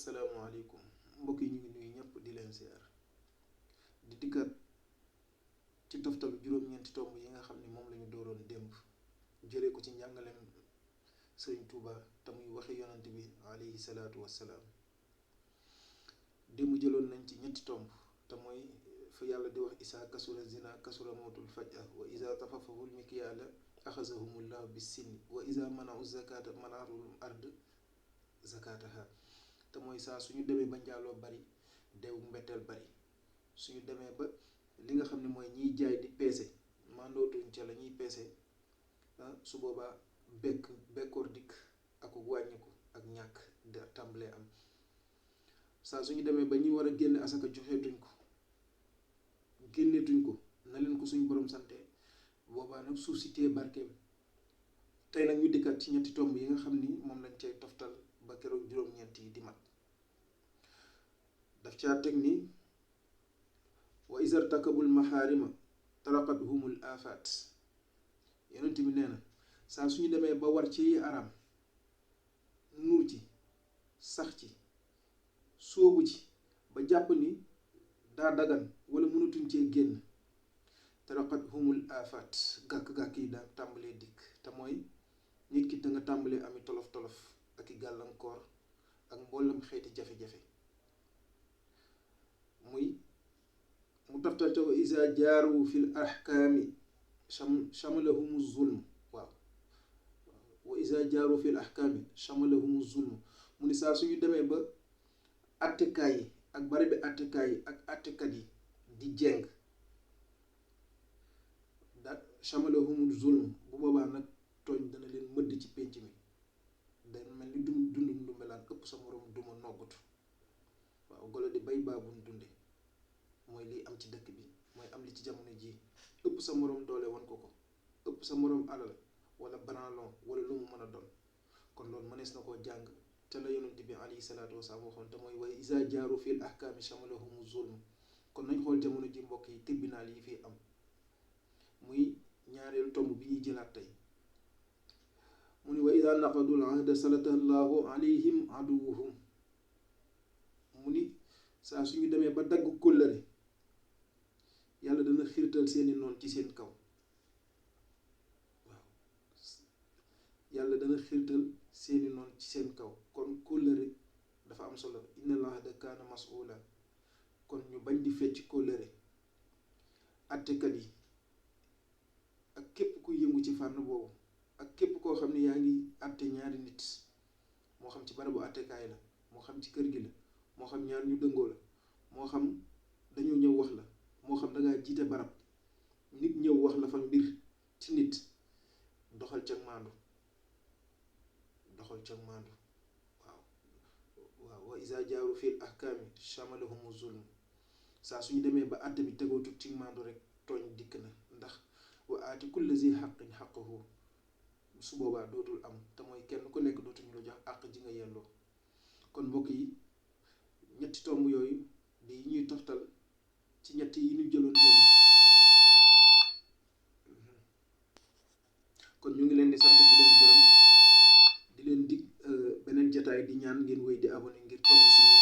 asalaamaaleykum mbokk yi ñu ngi nuyu ñëpp di leen ziar di dikkat ci toftalu juróom-ñeenti tomb yi nga xam ne moom la ñu dooroon démb jëlee ko ci njàngaleem sëriñ Touba te muy waxi yonant bi alayhi salaatu wassalaam démb jëloon nañ ci ñetti tomb te mooy fa yàlla di wax isaa kasura zina kasura mawtul faj'a wa isa tafafahul mikyaala axasahumullahu bisinni wa isa manau zakata manaatul ard zakataha te mooy saa suñu demee ba njaaloo bari deewu mbetteel bari suñu demee ba li nga xam ne mooy ñiy jaay di peese mandootuñ ca la ñuy peese su boobaa bekkoor dikk ak wàññiku ak ñàkk da tàmbalee am saa suñu demee ba ñuy war a génne asaka joxeetuñ ko génneetuñ ko na leen ko suñu borom sante boobaa nag suuf si téye barkeem tey nag ñu dikkaat ci ñetti tomb yi nga xam ni moom lañ cay toftal ba keroog juróom-ñeent yi di mat daf caa teg ni wa isar takabul maxaarima taraqat humul afaat yonent bi nee na saa suñu demee ba war ci yi araam nuur ci sax ci sóobu ci ba jàpp ni daa dagan wala mënatuñ cee génn taraqat humul afaat gàkk-gàkk yi daa tàmbalee dikk te mooy nit ki da nga tàmbalee ami tolof-tolof ak i gàllankoor ak mboolem xeeti jafe-jafe muy mu taftal te wa isa jaaru fil ahkaami chamalahumu zulm waaw wa isa jaaru fil ahkaami chamalahumu zulm mu ni saa suñu demee ba attekaay yi ak bari bi attekaay yi ak attekat yi di jeng da chamalahumu zulm bu boobaa nag tooñ dana leen mëdd ci pénc mi day mel ni dundum du melaan ëpp sa moroom duma noggatu waaw golo di bay baabun dunde mooy liy am ci dëkk bi mooy am li ci jamono ji ëpp sa moroom doole wan ko ëpp sa moroom alal wala branlon wala lu mu mën a doon kon loolu mënees na koo jàng te la yonent bi alayhi salaatu wasalaam waxoon te mooy way isa jaaru fil ahkaami chamalahumu zulm kon nañ xool jamono ji mbokk yi tribunal yi fii am muy ñaareelu tomb bi ñuy jëlaat tey mu ni wa ida naqadul ahda salatallahu alayhim aduwuhum mu ni saa suñu demee ba dagg kóllëre yàlla dana xiirtal seeni noon ci seen kaw waaw yàlla dana xiirtal seeni noon ci seen kaw kon kóllëre dafa am solo inna al ahda kaana mas'uula kon ñu bañ di fecc kóllëre attekat yi ak képp ku yëngu ci fànn boobu ak képp koo xam ne yaa ngi atte ñaari nit moo xam ci barabu attekaay la moo xam ci kër gi la moo xam ñaar ñu dëngoo la moo xam dañoo ñëw wax la moo xam dangaa jiite barab nit ñëw wax la fa mbir ci nit doxal ca maandu waaw wa isa jaaru fil ahkaami chamalahumu zulm saa suñu demee ba àtte bi tegootu ci maandu rek tooñ dikk na ndax wa aati kulli zi xaqin xaqahu su boobaa dootul am te mooy kenn ku nekk dootuñu la jox àq ji nga yelloo kon mbokk yi ñetti tomb yooyu di yi ñuy toftal ci ñetti yi ñu jëloon démb kon ñu ngi leen di sant di leen gërëm di leen dig beneen jataay di ñaan ngeen wéy di abonné ngir topp suñu